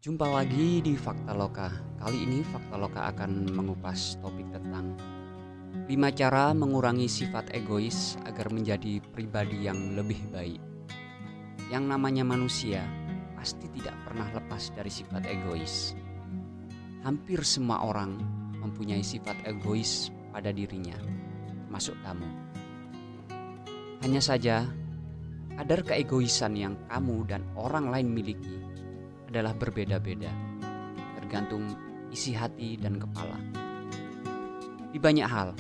Jumpa lagi di Fakta Loka. Kali ini Fakta Loka akan mengupas topik tentang 5 cara mengurangi sifat egois agar menjadi pribadi yang lebih baik. Yang namanya manusia pasti tidak pernah lepas dari sifat egois. Hampir semua orang mempunyai sifat egois pada dirinya, termasuk kamu. Hanya saja, kadar keegoisan yang kamu dan orang lain miliki adalah berbeda-beda, tergantung isi hati dan kepala. Di banyak hal,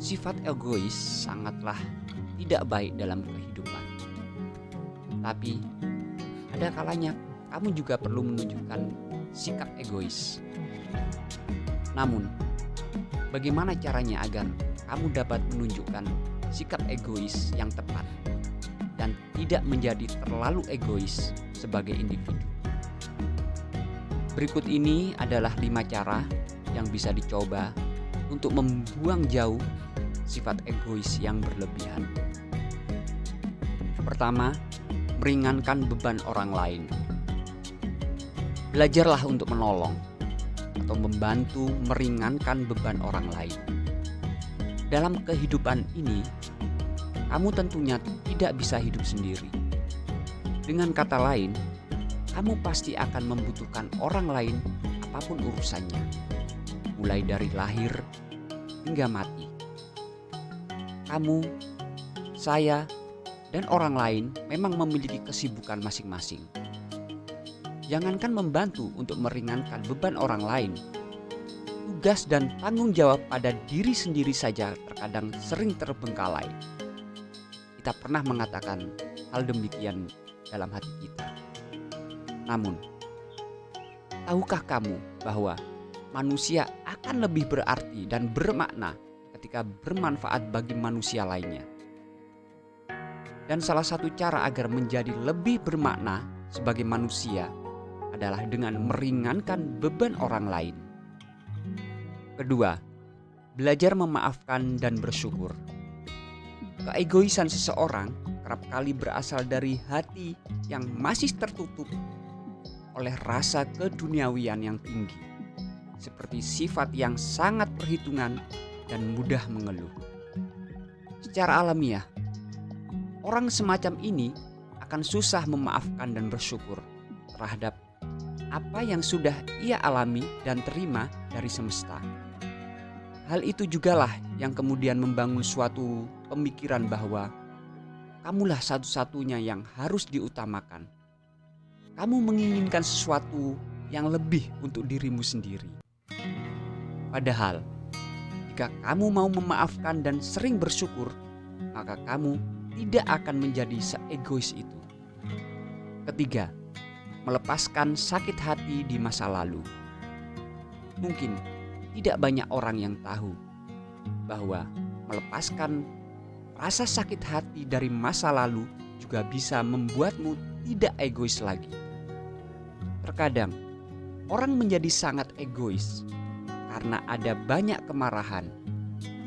sifat egois sangatlah tidak baik dalam kehidupan. Tapi, ada kalanya kamu juga perlu menunjukkan sikap egois. Namun, bagaimana caranya agar kamu dapat menunjukkan sikap egois yang tepat dan tidak menjadi terlalu egois sebagai individu? Berikut ini adalah 5 cara yang bisa dicoba untuk membuang jauh sifat egois yang berlebihan. Pertama, meringankan beban orang lain. Belajarlah untuk menolong atau membantu meringankan beban orang lain. Dalam kehidupan ini, kamu tentunya tidak bisa hidup sendiri. Dengan kata lain, kamu pasti akan membutuhkan orang lain apapun urusannya, mulai dari lahir hingga mati. Kamu, saya, dan orang lain memang memiliki kesibukan masing-masing. Jangankan membantu untuk meringankan beban orang lain, tugas dan tanggung jawab pada diri sendiri saja terkadang sering terbengkalai. Kita pernah mengatakan hal demikian dalam hati kita. Namun, tahukah kamu bahwa manusia akan lebih berarti dan bermakna ketika bermanfaat bagi manusia lainnya? Dan salah satu cara agar menjadi lebih bermakna sebagai manusia adalah dengan meringankan beban orang lain. Kedua, belajar memaafkan dan bersyukur. Keegoisan seseorang kerap kali berasal dari hati yang masih tertutup oleh rasa keduniawian yang tinggi, seperti sifat yang sangat perhitungan dan mudah mengeluh. Secara alamiah, orang semacam ini akan susah memaafkan dan bersyukur terhadap apa yang sudah ia alami dan terima dari semesta. Hal itu jugalah yang kemudian membangun suatu pemikiran bahwa kamulah satu-satunya yang harus diutamakan. Kamu menginginkan sesuatu yang lebih untuk dirimu sendiri. Padahal, jika kamu mau memaafkan dan sering bersyukur, maka kamu tidak akan menjadi seegois itu. Ketiga, melepaskan sakit hati di masa lalu. Mungkin tidak banyak orang yang tahu bahwa melepaskan rasa sakit hati dari masa lalu juga bisa membuatmu tidak egois lagi. Terkadang, orang menjadi sangat egois karena ada banyak kemarahan,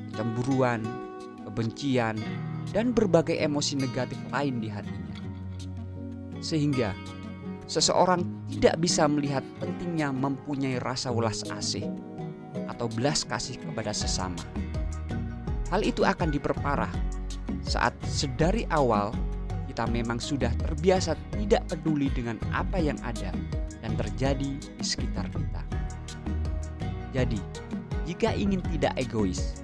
kecemburuan, kebencian, dan berbagai emosi negatif lain di hatinya. Sehingga, seseorang tidak bisa melihat pentingnya mempunyai rasa welas asih atau belas kasih kepada sesama. Hal itu akan diperparah saat sedari awal kita memang sudah terbiasa tidak peduli dengan apa yang ada dan terjadi di sekitar kita. Jadi, jika ingin tidak egois,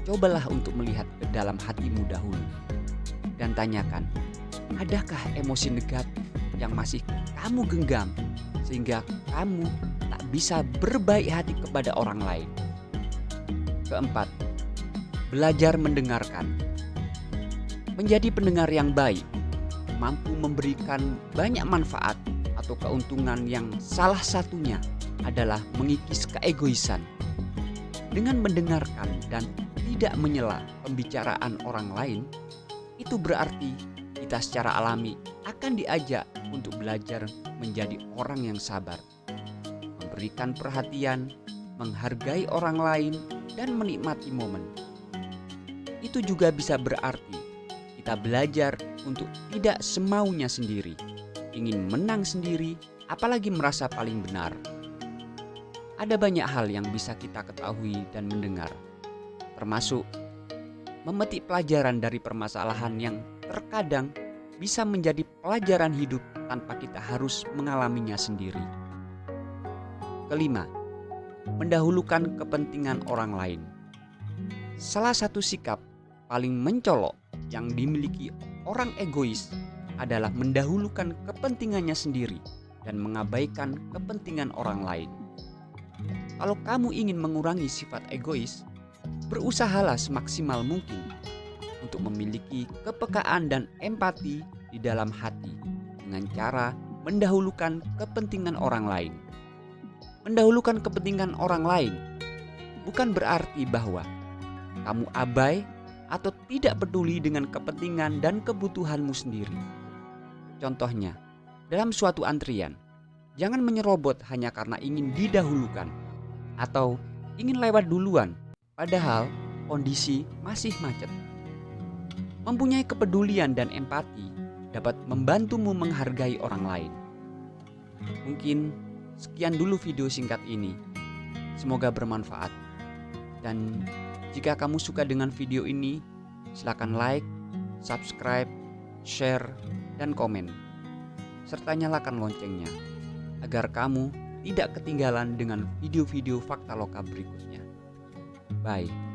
cobalah untuk melihat ke dalam hatimu dahulu dan tanyakan, adakah emosi negatif yang masih kamu genggam sehingga kamu tak bisa berbaik hati kepada orang lain? Keempat, belajar mendengarkan. Menjadi pendengar yang baik mampu memberikan banyak manfaat atau keuntungan yang salah satunya adalah mengikis keegoisan. Dengan mendengarkan dan tidak menyela pembicaraan orang lain, itu berarti kita secara alami akan diajak untuk belajar menjadi orang yang sabar, memberikan perhatian, menghargai orang lain, dan menikmati momen. Itu juga bisa berarti kita belajar untuk tidak semaunya sendiri, ingin menang sendiri apalagi merasa paling benar. Ada banyak hal yang bisa kita ketahui dan mendengar, termasuk memetik pelajaran dari permasalahan yang terkadang bisa menjadi pelajaran hidup tanpa kita harus mengalaminya sendiri. Kelima, mendahulukan kepentingan orang lain. Salah satu sikap paling mencolok yang dimiliki orang egois adalah mendahulukan kepentingannya sendiri dan mengabaikan kepentingan orang lain. Kalau kamu ingin mengurangi sifat egois, berusahalah semaksimal mungkin untuk memiliki kepekaan dan empati di dalam hati dengan cara mendahulukan kepentingan orang lain. Mendahulukan kepentingan orang lain bukan berarti bahwa kamu abai atau tidak peduli dengan kepentingan dan kebutuhanmu sendiri. Contohnya, dalam suatu antrian, jangan menyerobot hanya karena ingin didahulukan atau ingin lewat duluan, padahal kondisi masih macet. Mempunyai kepedulian dan empati dapat membantumu menghargai orang lain. Mungkin sekian dulu video singkat ini. Semoga bermanfaat. Dan jika kamu suka dengan video ini, silakan like, subscribe, share, dan komen. Serta nyalakan loncengnya agar kamu tidak ketinggalan dengan video-video fakta lokal berikutnya. Bye.